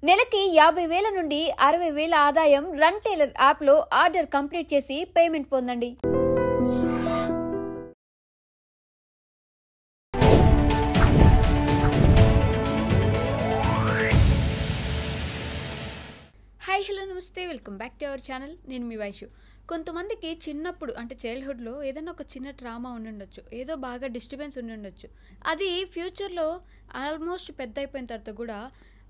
నెలకి 50,000 నుండి 60,000 ఆదాయం రన్ టైలర్ యాప్లో ఆర్డర్ కంప్లీట్ చేసి పేమెంట్ పొందండి. హాయ్ హలో నమస్తే, welcome back to our channel. నేను మీ వైషు. కొంతమందికి చిన్నప్పుడు అంటే చైల్డ్హుడ్లో ఏదైనా ఒక చిన్న ట్రామా ఉండుండొచ్చు, ఏదో బాగా డిస్టర్బెన్స్ ఉండుండొచ్చు. అది ఫ్యూచర్లో ఆల్మోస్ట్ పెద్ద అయిపోయిన తర్వాత కూడా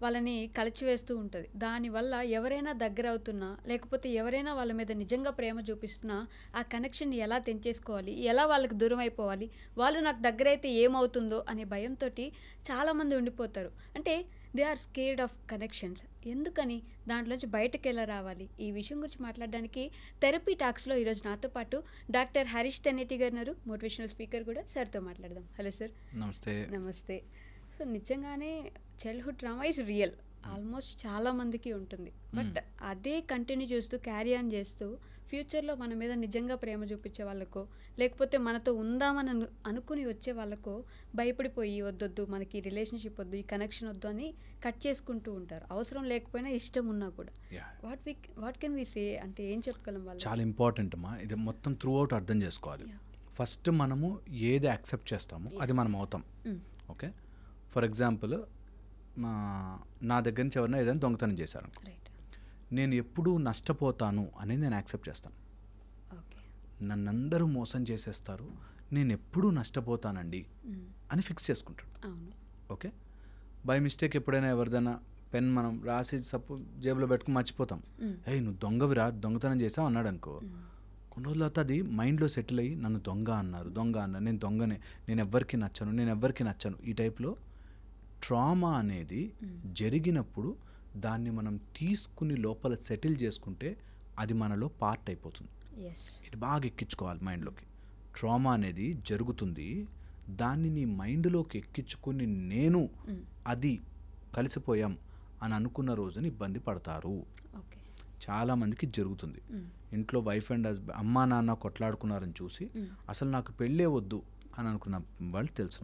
వాళ్ళని కలిచివేస్తూ ఉంటుంది. దానివల్ల ఎవరైనా దగ్గర అవుతున్నా, లేకపోతే ఎవరైనా వాళ్ళ మీద నిజంగా ప్రేమ చూపిస్తున్నా ఆ కనెక్షన్ ఎలా తెంచేసుకోవాలి, ఎలా వాళ్ళకి దూరం అయిపోవాలి, వాళ్ళు నాకు దగ్గర అయితే ఏమవుతుందో అనే భయంతో చాలామంది ఉండిపోతారు. అంటే they are scared of connections. ఎందుకని, దాంట్లోంచి బయటకు ఎలా రావాలి, ఈ విషయం గురించి మాట్లాడడానికి థెరపీ టాక్స్లో ఈరోజు నాతో పాటు డాక్టర్ హరీష్ తెన్నేటి గారు ఉన్నారు, మోటివేషనల్ స్పీకర్ కూడా. సార్తో మాట్లాడదాం. Hello sir. నమస్తే. నమస్తే. సో నిజంగానే childhood trauma is real, almost చాలా మందికి ఉంటుంది. బట్ అదే కంటిన్యూ చేస్తూ క్యారీ ఆన్ చేస్తూ ఫ్యూచర్లో మన మీద నిజంగా ప్రేమ చూపించే వాళ్ళకో, లేకపోతే మనతో ఉందామని అనుకుని వచ్చే వాళ్ళకో భయపడిపోయి వద్దొద్దు, మనకి రిలేషన్షిప్ వద్దు, ఈ కనెక్షన్ వద్దు అని కట్ చేసుకుంటూ ఉంటారు. అవసరం లేకపోయినా ఇష్టం ఉన్నా కూడా. వాట్ కెన్ వి సే, అంటే ఏం చెప్పగలం వాళ్ళు? చాలా ఇంపార్టెంట్ అమ్మా, ఇది మొత్తం త్రూ అవుట్ అర్థం చేసుకోవాలి. ఫస్ట్ మనము ఏది యాక్సెప్ట్ చేస్తామో అది మనం అవుతాం. ఓకే, ఫర్ ఎగ్జాంపుల్ నా దగ్గర నుంచి ఎవరైనా ఏదైనా దొంగతనం చేశారు, నేను ఎప్పుడూ నష్టపోతాను అనేది నేను యాక్సెప్ట్ చేస్తాను. నన్ను అందరూ మోసం చేసేస్తారు, నేను ఎప్పుడూ నష్టపోతానండి అని ఫిక్స్ చేసుకుంటాడు. ఓకే, బై మిస్టేక్ ఎప్పుడైనా ఎవరిదైనా పెన్ మనం రాసి జేబులో పెట్టుకుని మర్చిపోతాం, ఏయ్ నువ్వు దొంగవిరా, దొంగతనం చేసావు అన్నాడు అనుకో, కొన్ని రోజుల తర్వాత అది మైండ్లో సెటిల్ అయ్యి నన్ను దొంగ అన్నారు, నేను దొంగనే, నేను ఎవ్వరికి నచ్చను, ఈ టైప్లో ట్రామా అనేది జరిగినప్పుడు దాన్ని మనం తీసుకుని లోపల సెటిల్ చేసుకుంటే అది మనలో పార్ట్ అయిపోతుంది. ఇది బాగా ఎక్కించుకోవాలి మైండ్లోకి. ట్రామా అనేది జరుగుతుంది, దాన్ని నీ మైండ్లోకి ఎక్కించుకుని నేను అది కలిసిపోయాం అని అనుకున్న రోజున ఇబ్బంది పడతారు. చాలామందికి జరుగుతుంది. ఇంట్లో వైఫ్ అండ్ హస్బెండ్, అమ్మా నాన్న కొట్లాడుకున్నారని చూసి అసలు నాకు పెళ్ళే వద్దు అని అనుకున్న వాళ్ళు తెలుసు.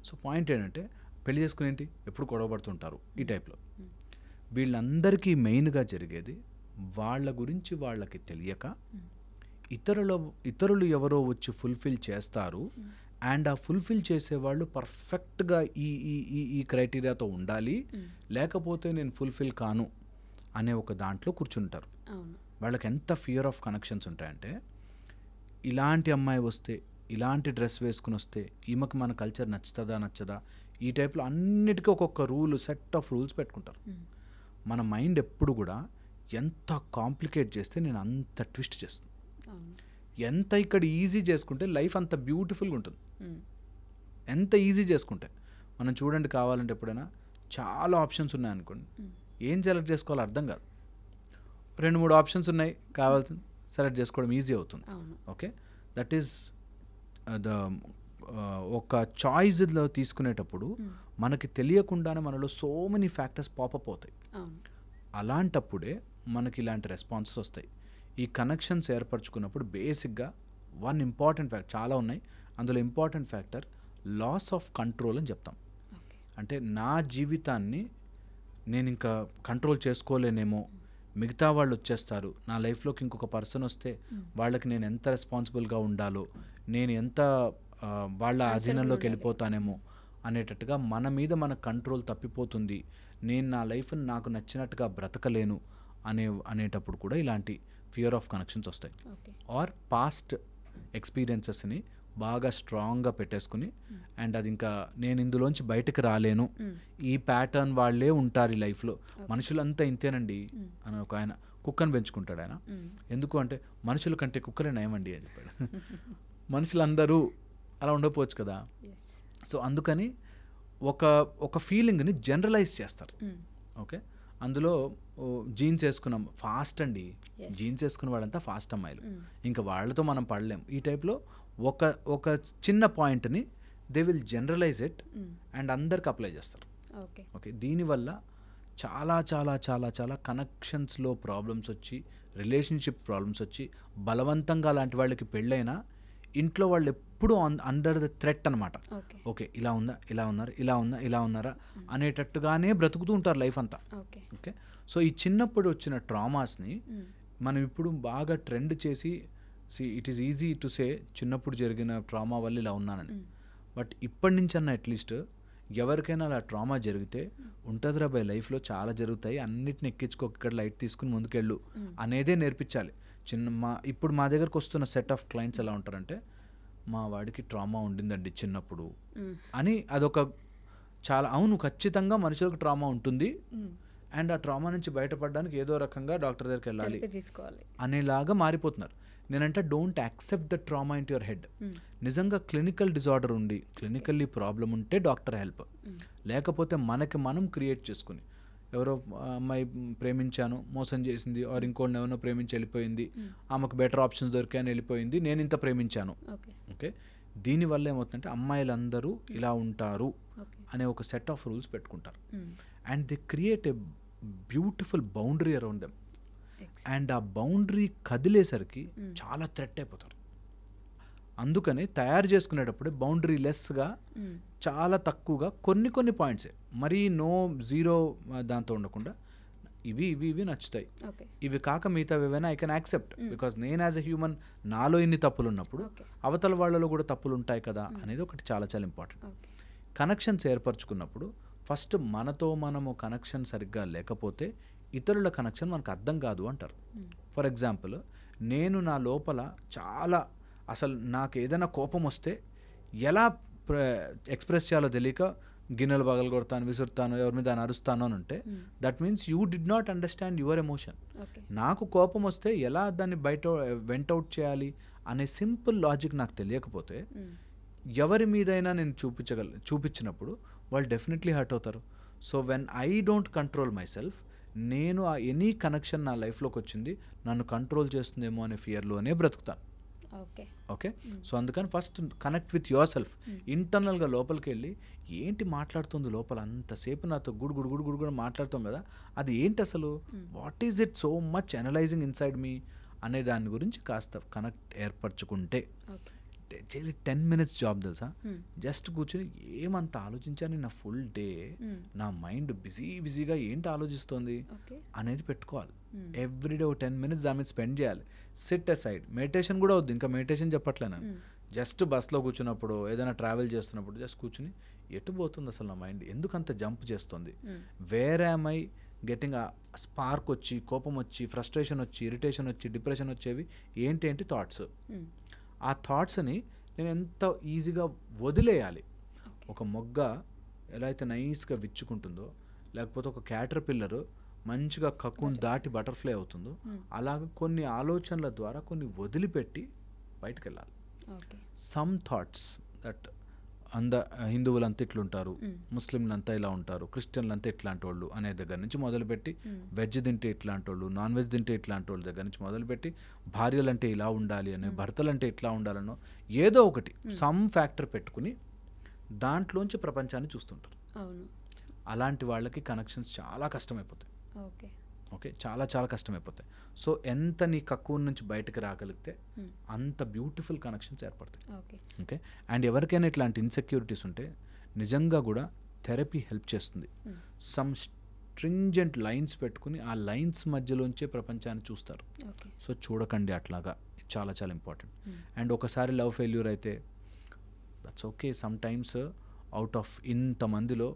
సో పాయింట్ ఏంటంటే, పెళ్లి చేసుకుని ఏంటి ఎప్పుడు గొడవ పడుతుంటారు ఈ టైప్లో. వీళ్ళందరికీ మెయిన్గా జరిగేది వాళ్ళ గురించి వాళ్ళకి తెలియక ఇతరులు ఎవరో వచ్చి ఫుల్ఫిల్ చేస్తారు, అండ్ ఆ ఫుల్ఫిల్ చేసేవాళ్ళు పర్ఫెక్ట్గా ఈ క్రైటీరియాతో ఉండాలి, లేకపోతే నేను ఫుల్ఫిల్ కాను అనే ఒక దాంట్లో కూర్చుంటారు. వాళ్ళకి ఎంత ఫియర్ ఆఫ్ కనెక్షన్స్ ఉంటాయంటే, ఇలాంటి అమ్మాయి వస్తే, ఇలాంటి డ్రెస్ వేసుకుని వస్తే ఈమెకు మన కల్చర్ నచ్చదా, ఈ టైప్లో అన్నిటికీ ఒక్కొక్క సెట్ ఆఫ్ రూల్స్ పెట్టుకుంటారు. మన మైండ్ ఎప్పుడు కూడా ఎంత కాంప్లికేట్ చేస్తే నేను అంత ట్విస్ట్ చేస్తాను. ఎంత ఇక్కడ ఈజీ చేసుకుంటే లైఫ్ అంత బ్యూటిఫుల్గా ఉంటుంది. ఎంత ఈజీ చేసుకుంటే మనం చూడండి, కావాలంటే ఎప్పుడైనా చాలా ఆప్షన్స్ ఉన్నాయనుకోండి, ఏం సెలెక్ట్ చేసుకోవాలో అర్థం కాదు. 2-3 ఆప్షన్స్ ఉన్నాయి, కావాల్సింది సెలెక్ట్ చేసుకోవడం ఈజీ అవుతుంది. ఓకే, దట్ ఈస్ ఒక చాయిస్లో తీసుకునేటప్పుడు మనకి తెలియకుండానే మనలో సో మెనీ ఫ్యాక్టర్స్ పాపప్ అవుతాయి. అలాంటప్పుడే మనకి ఇలాంటి రెస్పాన్సెస్ వస్తాయి. ఈ కనెక్షన్స్ ఏర్పరచుకున్నప్పుడు బేసిక్గా వన్ ఇంపార్టెంట్ ఫ్యాక్టర్, చాలా ఉన్నాయి, అందులో important factor loss of control అని చెప్తాం. అంటే నా జీవితాన్ని నేను ఇంకా కంట్రోల్ చేసుకోలేనేమో, మిగతా వాళ్ళు వచ్చేస్తారు నా లైఫ్లోకి, ఇంకొక పర్సన్ వస్తే వాళ్ళకి నేను ఎంత రెస్పాన్సిబుల్గా ఉండాలో, నేను ఎంత వాళ్ళ అధీనంలోకి వెళ్ళిపోతానేమో అనేటట్టుగా మన మీద మన కంట్రోల్ తప్పిపోతుంది, నేను నా లైఫ్ని నాకు నచ్చినట్టుగా బ్రతకలేను అనేటప్పుడు కూడా ఇలాంటి ఫియర్ ఆఫ్ కనెక్షన్స్ వస్తాయి. ఆర్ పాస్ట్ ఎక్స్పీరియన్సెస్ని బాగా స్ట్రాంగ్గా పెట్టేసుకుని, అండ్ అది ఇంకా నేను ఇందులోంచి బయటకు రాలేను, ఈ ప్యాటర్న్ వాళ్ళే ఉంటారు ఈ లైఫ్లో, మనుషులంతా ఇంతేనండి అని ఒక ఆయన కుక్కను పెంచుకుంటాడు. ఆయన ఎందుకు అంటే, మనుషుల కంటే కుక్కలే నయమండి అని చెప్పాడు. మనుషులందరూ అలా ఉండకపోవచ్చు కదా. సో అందుకని ఒక ఫీలింగ్ని జనరలైజ్ చేస్తారు. ఓకే, అందులో జీన్స్ వేసుకున్నాం ఫాస్ట్ అండి, జీన్స్ వేసుకున్న వాళ్ళంతా ఫాస్ట్ అమ్మాయిలు, ఇంకా వాళ్ళతో మనం పడలేం, ఈ టైప్లో ఒక చిన్న పాయింట్ని they will generalise it and అందరికి అప్లై చేస్తారు. ఓకే, దీనివల్ల చాలా చాలా చాలా చాలా కనెక్షన్స్లో ప్రాబ్లమ్స్ వచ్చి, రిలేషన్షిప్ ప్రాబ్లమ్స్ వచ్చి, బలవంతంగా లాంటి వాళ్ళకి పెళ్ళైనా ఇంట్లో వాళ్ళు ఎప్పుడూ అండర్ ద థ్రెట్ అనమాట. ఓకే. ఓకే, ఇలా ఉందా, ఇలా ఉన్నారు, ఇలా ఉన్నారా అనేటట్టుగానే బ్రతుకుతూ ఉంటారు లైఫ్ అంతా. ఓకే. ఓకే. సో ఈ చిన్నప్పుడు వచ్చిన ట్రామాస్ని మనం ఇప్పుడు బాగా ట్రెండ్ చేసి it is easy to say చిన్నప్పుడు జరిగిన ట్రామా వల్ల ఇలా ఉన్నానని. బట్ ఇప్పటి నుంచి అన్న అట్లీస్ట్ ఎవరికైనా అలా ట్రామా జరిగితే ఉంటుందిరా బై లైఫ్లో చాలా జరుగుతాయి, అన్నిటిని ఎక్కించుకో, ఇక్కడ లైట్ తీసుకుని ముందుకెళ్ళు అనేదే నేర్పించాలి. ఇప్పుడు మా దగ్గరకు వస్తున్న సెట్ ఆఫ్ క్లయింట్స్ ఎలా ఉంటారంటే, మా వాడికి ట్రామా ఉండిందండి చిన్నప్పుడు అని. అదొక చాలా అవును, ఖచ్చితంగా మనుషులకు ట్రామా ఉంటుంది అండ్ ఆ ట్రామా నుంచి బయటపడడానికి ఏదో రకంగా డాక్టర్ దగ్గరికి వెళ్ళాలి అనేలాగా మారిపోతున్నారు. నేనంటే don't accept the trauma in your head. నిజంగా క్లినికల్ డిజార్డర్ ఉండి క్లినికల్లీ ప్రాబ్లం ఉంటే డాక్టర్ హెల్ప్, లేకపోతే మనకి మనం క్రియేట్ చేసుకుని ఎవరో అమ్మాయి ప్రేమించాను మోసం చేసింది, ఆర్ ఇంకోళ్ళని ఎవరినో ప్రేమించి వెళ్ళిపోయింది, ఆమెకు బెటర్ ఆప్షన్స్ దొరికాయని వెళ్ళిపోయింది, నేను ఇంత ప్రేమించాను. ఓకే, దీనివల్ల ఏమవుతుందంటే అమ్మాయిలందరూ ఇలా ఉంటారు అనే ఒక సెట్ ఆఫ్ రూల్స్ పెట్టుకుంటారు and they create a beautiful boundary around them. And ఆ బౌండరీ కదిలేసరికి చాలా థ్రెట్ అయిపోతారు. అందుకని తయారు చేసుకునేటప్పుడు బౌండరీ లెస్గా చాలా తక్కువగా కొన్ని పాయింట్సే, మరీ నో జీరో దాంతో ఉండకుండా ఇవి నచ్చుతాయి, ఇవి కాక మిగతా ఏవైనా ఐ కెన్ యాక్సెప్ట్ బికాస్ నేను యాజ్ ఎ హ్యూమన్ నాలో ఇన్ని తప్పులు ఉన్నప్పుడు అవతల వాళ్ళలో కూడా తప్పులు ఉంటాయి కదా అనేది ఒకటి చాలా చాలా ఇంపార్టెంట్. కనెక్షన్స్ ఏర్పరచుకున్నప్పుడు ఫస్ట్ మనతో మనము కనెక్షన్ సరిగ్గా లేకపోతే ఇతరుల కనెక్షన్ మనకు అర్థం కాదు అంటారు. ఫర్ ఎగ్జాంపుల్, నేను నా లోపల చాలా అసలు నాకు ఏదైనా కోపం వస్తే ఎలా ఎక్స్ప్రెస్ చేయాలో తెలియక గిన్నెలు పగలు కొడతాను, విసురుతాను, ఎవరి మీద అరుస్తాను అని అంటే that means you did not understand your emotion. నాకు కోపం వస్తే ఎలా దాన్ని వెంట్ అవుట్ చేయాలి అనే సింపుల్ లాజిక్ నాకు తెలియకపోతే ఎవరి మీదైనా నేను చూపించినప్పుడు వాళ్ళు డెఫినెట్లీ హర్ట్ అవుతారు. So when I don't control my self, నేను ఆ ఎనీ కనెక్షన్ నా లైఫ్లోకి వచ్చింది నన్ను కంట్రోల్ చేస్తుందేమో అనే ఫియర్లోనే బ్రతుకుతాను. ఓకే, సో అందుకని first connect with your self. ఇంటర్నల్గా లోపలికి వెళ్ళి ఏంటి మాట్లాడుతుంది లోపల, అంతసేపు నాతో గుడు మాట్లాడుతాం కదా, అది ఏంటి అసలు, what is it so much analysing inside me అనే దాని గురించి కాస్త కనెక్ట్ ఏర్పరచుకుంటే 10 minutes జాబ్ తెలుసా. జస్ట్ కూర్చొని ఏమంత ఆలోచించాను నా ఫుల్ డే, నా మైండ్ బిజీగా ఏంటి ఆలోచిస్తోంది అనేది పెట్టుకోవాలి. ఎవ్రీడే 10 minutes దాని మీద స్పెండ్ చేయాలి. SIT aside. మెడిటేషన్ కూడా వద్దు, ఇంకా మెడిటేషన్ చెప్పట్లే నేను. జస్ట్ బస్లో కూర్చున్నప్పుడు ఏదైనా ట్రావెల్ చేస్తున్నప్పుడు జస్ట్ కూర్చుని ఎటు పోతుంది అసలు నా మైండ్, ఎందుకంత జంప్ చేస్తుంది, వేర్ యామ్ ఐ గెటింగ్ ఆ స్పార్క్ వచ్చి, కోపం వచ్చి, ఫ్రస్ట్రేషన్ వచ్చి, ఇరిటేషన్ వచ్చి, డిప్రెషన్ వచ్చేవి ఏంటి థాట్స్. ఆ థాట్స్ని నేను ఎంత ఈజీగా వదిలేయాలి. ఒక మొగ్గ ఎలా అయితే నైస్గా విచ్చుకుంటుందో, లేకపోతే ఒక క్యాటర్ పిల్లరు మంచిగా కక్కుని దాటి బటర్ఫ్లై అవుతుందో, అలాగ కొన్ని ఆలోచనల ద్వారా కొన్ని వదిలిపెట్టి బయటకు వెళ్ళాలి. సమ్ థాట్స్ దట్ హిందువులంతా ఇట్లుంటారు, ముస్లింలంతా ఇలా ఉంటారు, క్రిస్టియన్లంతా ఇట్లాంటి వాళ్ళు అనే దగ్గర నుంచి మొదలుపెట్టి, వెజ్ తింటే ఇట్లాంటి వాళ్ళు, నాన్ వెజ్ తింటే ఇట్లాంటి వాళ్ళ దగ్గర నుంచి మొదలుపెట్టి, భార్యలంటే ఇలా ఉండాలి అని, భర్తలంటే ఇట్లా ఉండాలనో ఏదో ఒకటి సమ్ ఫ్యాక్టర్ పెట్టుకుని దాంట్లోంచి ప్రపంచాన్ని చూస్తుంటారు. అలాంటి వాళ్ళకి కనెక్షన్స్ చాలా కష్టమైపోతాయి. ఓకే, చాలా చాలా కష్టమైపోతాయి. సో ఎంత నీ కక్కువ నుంచి బయటకు రాగలిగితే అంత బ్యూటిఫుల్ కనెక్షన్స్ ఏర్పడతాయి. ఓకే, అండ్ ఎవరికైనా ఇట్లాంటి ఇన్సెక్యూరిటీస్ ఉంటే నిజంగా కూడా థెరపీ హెల్ప్ చేస్తుంది. సమ్ స్ట్రింజెంట్ లైన్స్ పెట్టుకుని ఆ లైన్స్ మధ్యలోంచే ప్రపంచాన్ని చూస్తారు. సో చూడకండి అట్లాగా, చాలా చాలా ఇంపార్టెంట్. అండ్ ఒకసారి లవ్ ఫెయిల్యూర్ అయితే that's okay. Some times out of ఇంతమందిలో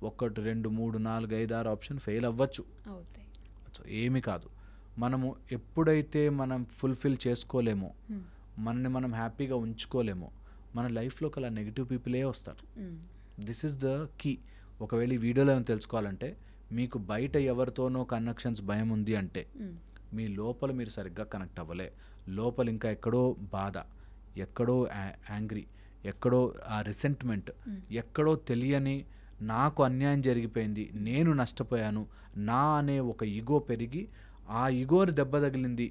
1, 2, 3, 4, 5, 6 ఆప్షన్ ఫెయిల్ అవ్వచ్చు. సో ఏమి కాదు. మనము ఎప్పుడైతే మనం ఫుల్ఫిల్ చేసుకోలేమో, మనని మనం హ్యాపీగా ఉంచుకోలేమో, మన లైఫ్లోకి అలా నెగిటివ్ పీపులే వస్తారు. This is the key. ఒకవేళ ఈ వీడియోలో ఏమైనా తెలుసుకోవాలంటే, మీకు బయట ఎవరితోనో కనెక్షన్స్ భయం ఉంది అంటే మీ లోపల మీరు సరిగ్గా కనెక్ట్ అవ్వలే. లోపల ఇంకా ఎక్కడో బాధ, ఎక్కడో యాంగ్రీ, ఎక్కడో ఆ రిసెంట్మెంట్, ఎక్కడో తెలియని నాకు అన్యాయం జరిగిపోయింది, నేను నష్టపోయాను, నా అనే ఒక ఈగో పెరిగి ఆ ఈగోని దెబ్బ తగిలింది,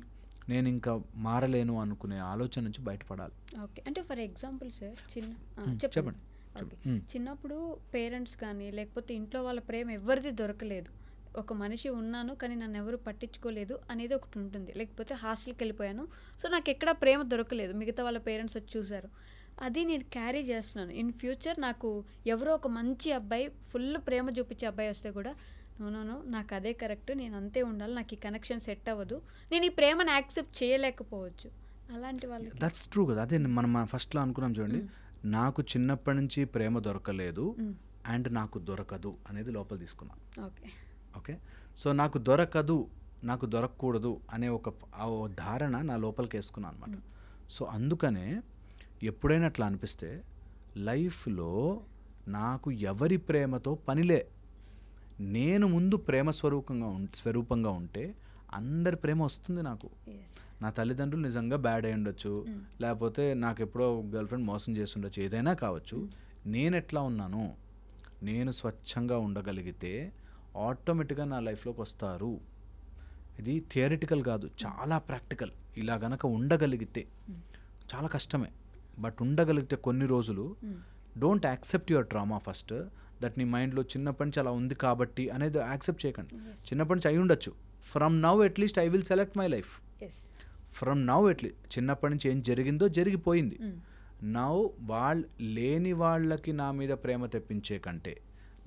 నేను ఇంకా మారలేను అనుకునే ఆలోచన నుంచి బయటపడాలి. ఓకే, అంటే ఫర్ ఎగ్జాంపుల్ సార్ చెప్పండి. చిన్నప్పుడు పేరెంట్స్ కానీ లేకపోతే ఇంట్లో వాళ్ళ ప్రేమ ఎవరిది దొరకలేదు, ఒక మనిషి ఉన్నాను కానీ నన్ను ఎవరు పట్టించుకోలేదు అనేది ఒకటి ఉంటుంది. లేకపోతే హాస్టల్కి వెళ్ళిపోయాను, సో నాకు ఎక్కడ ప్రేమ దొరకలేదు, మిగతా వాళ్ళ పేరెంట్స్ వచ్చి చూశారు, అది నేను క్యారీ చేస్తున్నాను. ఇన్ ఫ్యూచర్ నాకు ఎవరో ఒక మంచి అబ్బాయి ఫుల్ ప్రేమ చూపించే అబ్బాయి వస్తే కూడా నో నాకు అదే కరెక్ట్, నేను అంతే ఉండాలి, నాకు ఈ కనెక్షన్ సెట్ అవ్వదు, నేను ఈ ప్రేమను యాక్సెప్ట్ చేయలేకపోవచ్చు. అలాంటి వాళ్ళు దట్స్ ట్రూ కదా. అదే మనం ఫస్ట్లో అనుకున్నాం చూడండి, నాకు చిన్నప్పటి నుంచి ప్రేమ దొరకలేదు అండ్ నాకు దొరకదు అనేది లోపల తీసుకున్నాం. ఓకే, సో నాకు దొరకదు, నాకు దొరకకూడదు అనే ఒక ధారణ నా లోపలికి వేసుకున్నాను అనమాట. సో అందుకనే ఎప్పుడైనా అట్లా అనిపిస్తే లైఫ్లో నాకు ఎవరి ప్రేమతో పనిలే, నేను ముందు ప్రేమ స్వరూపంగా ఉంటే అందరి ప్రేమ వస్తుంది నాకు. నా తల్లిదండ్రులు నిజంగా బ్యాడ్ అయి ఉండొచ్చు, లేకపోతే నాకు ఎప్పుడో గర్ల్ ఫ్రెండ్ మోసం చేసి ఉండొచ్చు, ఏదైనా కావచ్చు. నేను ఎట్లా ఉన్నాను, నేను స్వచ్ఛంగా ఉండగలిగితే ఆటోమేటిక్గా నా లైఫ్లోకి వస్తారు. ఇది థియరిటికల్ కాదు, చాలా ప్రాక్టికల్. ఇలా గనక ఉండగలిగితే చాలా కష్టమే, బట్ ఉండగలిగితే కొన్ని రోజులు. Don't accept your trauma first, that నీ మైండ్లో చిన్నప్పటి నుంచి అలా ఉంది కాబట్టి అనేది యాక్సెప్ట్ చేయకండి. చిన్నప్పటి నుంచి అయి ఉండొచ్చు. From now at least I will select my life. From now at least చిన్నప్పటి నుంచి ఏం జరిగిందో జరిగిపోయింది. నౌ లేని వాళ్ళకి నా మీద ప్రేమ తెప్పించే కంటే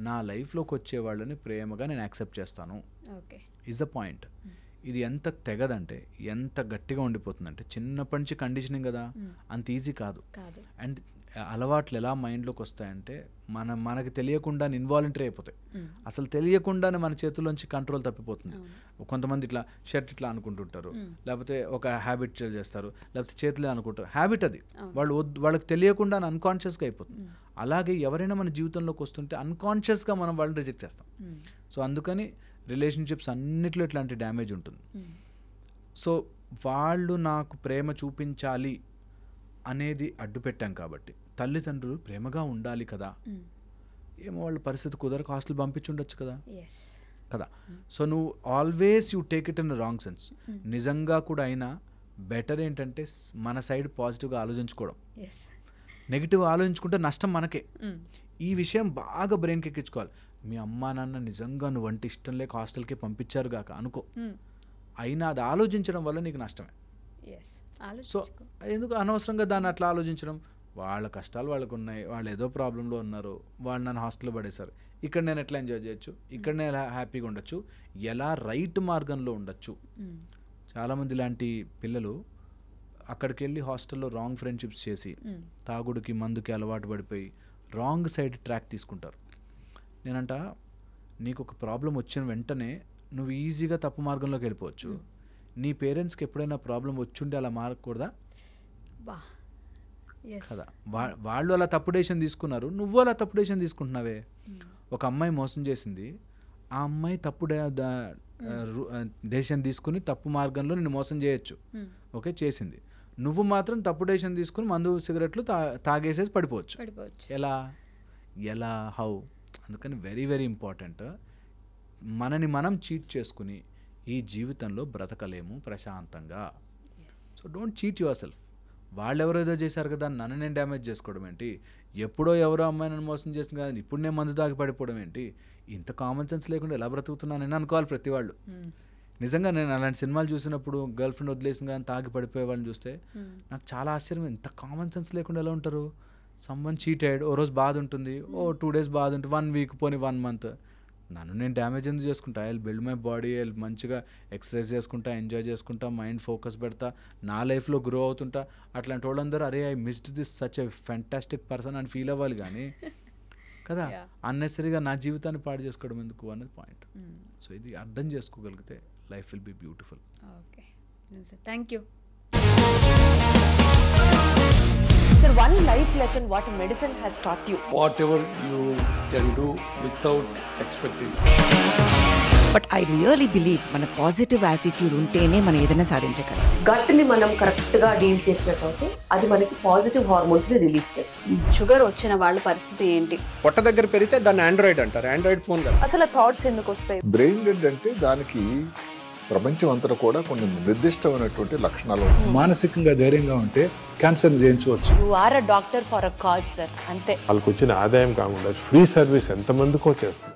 నా లైఫ్లోకి వచ్చే వాళ్ళని ప్రేమగా నేను యాక్సెప్ట్ చేస్తాను ఈజ్ ద పాయింట్. ఇది ఎంత తెగదంటే, ఎంత గట్టిగా ఉండిపోతుందంటే, చిన్నప్పటి నుంచి కండిషనింగ్ కదా, అంత ఈజీ కాదు. అండ్ అలవాట్లు ఎలా మైండ్లోకి వస్తాయంటే మనకి తెలియకుండా ఇన్వాలంటరీ అయిపోతాయి. అసలు తెలియకుండానే మన చేతుల్లోంచి కంట్రోల్ తప్పిపోతుంది. కొంతమంది ఇట్లా షర్ట్ ఇట్లా అనుకుంటుంటారు, లేకపోతే ఒక హ్యాబిట్ చేస్తారు, లేకపోతే చేతులే అనుకుంటారు. హ్యాబిట్ అది, వాళ్ళకి తెలియకుండా అన్కాన్షియస్గా అయిపోతుంది. అలాగే ఎవరైనా మన జీవితంలోకి వస్తుంటే అన్కాన్షియస్గా మనం వాళ్ళని రిజెక్ట్ చేస్తాం. సో అందుకని రిలేషన్షిప్స్ అన్నిట్లో ఇట్లాంటి డ్యామేజ్ ఉంటుంది. సో వాళ్ళు నాకు ప్రేమ చూపించాలి అనేది అడ్డు పెట్టాం కాబట్టి తల్లిదండ్రులు ప్రేమగా ఉండాలి కదా, ఏమో వాళ్ళ పరిస్థితి కుదరక హాస్టల్ పంపించుండొచ్చు కదా కదా. సో నువ్వు always you take it in wrong sense. నిజంగా కూడా అయినా బెటర్ ఏంటంటే మన సైడ్ పాజిటివ్గా ఆలోచించుకోవడం. నెగిటివ్ ఆలోచించుకుంటే నష్టం మనకే. ఈ విషయం బాగా బ్రెయిన్కి ఎక్కించుకోవాలి. మీ అమ్మా నాన్న నిజంగా నువ్వంటే ఇష్టం లేక హాస్టల్కి పంపించారు గాక అనుకో, అయినా అది ఆలోచించడం వల్ల నీకు నష్టమే. సో ఎందుకు అనవసరంగా దాన్ని అట్లా ఆలోచించడం? వాళ్ళ కష్టాలు వాళ్ళకు ఉన్నాయి, వాళ్ళు ఏదో ప్రాబ్లంలో ఉన్నారు, వాళ్ళు నన్ను హాస్టల్లో పడేశారు, ఇక్కడ నేను ఎట్లా ఎంజాయ్ చేయొచ్చు, ఇక్కడ నేను ఎలా హ్యాపీగా ఉండొచ్చు, ఎలా రైట్ మార్గంలో ఉండొచ్చు. చాలామంది ఇలాంటి పిల్లలు అక్కడికి వెళ్ళి హాస్టల్లో రాంగ్ ఫ్రెండ్షిప్స్ చేసి తాగుడికి మందుకి అలవాటు పడిపోయి రాంగ్ సైడ్ ట్రాక్ తీసుకుంటారు. నేనంట, నీకు ఒక ప్రాబ్లం వచ్చిన వెంటనే నువ్వు ఈజీగా తప్పు మార్గంలోకి వెళ్ళిపోవచ్చు. నీ పేరెంట్స్కి ఎప్పుడైనా ప్రాబ్లం వచ్చుంటే అలా మారకూడదా కదా? వాళ్ళు అలా తప్పు డెసిషన్ తీసుకున్నారు, నువ్వు అలా తప్పు డెసిషన్ తీసుకుంటున్నావే. ఒక అమ్మాయి మోసం చేసింది, ఆ అమ్మాయి తప్పు డెసిషన్ తీసుకుని తప్పు మార్గంలో నిన్ను మోసం చేయొచ్చు, ఓకే చేసింది. నువ్వు మాత్రం తప్పు డెసిషన్ తీసుకుని మందు సిగరెట్లు తాగేసేసి పడిపోవచ్చు. ఎలా హౌ? అందుకని వెరీ వెరీ ఇంపార్టెంట్. మనని మనం చీట్ చేసుకుని ఈ జీవితంలో బ్రతకలేము ప్రశాంతంగా. So don't cheat your self. వాళ్ళు ఎవరో ఏదో చేశారు కదా నన్ను నేను డ్యామేజ్ చేసుకోవడం ఏంటి, ఎప్పుడో ఎవరో అమ్మాయి నన్ను మోసం చేసింది కదా ఇప్పుడు నేను మందు తాగి పడిపోవడం ఏంటి, ఇంత కామన్ సెన్స్ లేకుండా ఎలా బ్రతుకుతున్నానని అనుకోవాలి ప్రతి వాళ్ళు. నిజంగా నేను అలాంటి సినిమాలు చూసినప్పుడు గర్ల్ ఫ్రెండ్ వదిలేసింది కానీ తాగి పడిపోయే వాళ్ళని చూస్తే నాకు చాలా ఆశ్చర్యం, ఇంత కామన్ సెన్స్ లేకుండా ఎలా ఉంటారు. సమ్వన్ చీటెడ్, ఓ రోజు బాధ ఉంటుంది, 2 days బాధ ఉంటుంది, 1 week పోనీ 1 month. నన్ను నేను డ్యామేజ్ ఎందుకు చేసుకుంటా? I build my body, I మంచిగా ఎక్సర్సైజ్ చేసుకుంటా, ఎంజాయ్ చేసుకుంటా, మైండ్ ఫోకస్ పెడతా, నా లైఫ్లో గ్రో అవుతుంటా. అట్లాంటి వాళ్ళందరూ అరే I missed this such a fantastic person అని ఫీల్ అవ్వాలి కానీ కదా అన్నెసరీగా నా జీవితాన్ని పాడు చేసుకోవడం ఎందుకు అన్నది పాయింట్. సో ఇది అర్థం చేసుకోగలిగితే life will be beautiful. Okay, thank you. Sir, one life lesson what medicine has taught you. Whatever you can do without expecting. But I really believe మన పాజిటివ్ యాటిట్యూడ్ ఉంటేనే మనం ఏదైనా సాధించగలం. గట్ ని మనం కరెక్ట్ గా డీల్ చేసినట్లయితే అది మనకి పాజిటివ్ హార్మోన్స్ ని రిలీజ్ చేస్తుంది. షుగర్ వచ్చిన వాళ్ళ పరిస్థితి ఏంటి? పొట్ట దగ్గర పెరిగితే దాన్ని ఆండ్రాయిడ్ అంటారు, ఆండ్రాయిడ్ ఫోన్ కదా. అసలు థాట్స్ ఎందుకు వస్తాయి? బ్రెయిన్ డెడ్ అంటే దానికి ప్రపంచం అంతా కూడా కొన్ని నిర్దిష్టమైనటువంటి లక్షణాలు. మానసికంగా ధైర్యంగా ఉంటే క్యాన్సర్ జయించవచ్చు. You are a doctor for a cause sir, అంతే. వాళ్ళకి వచ్చిన ఆదాయం కాకుండా ఫ్రీ సర్వీస్ ఎంతమందికో చేస్తారు.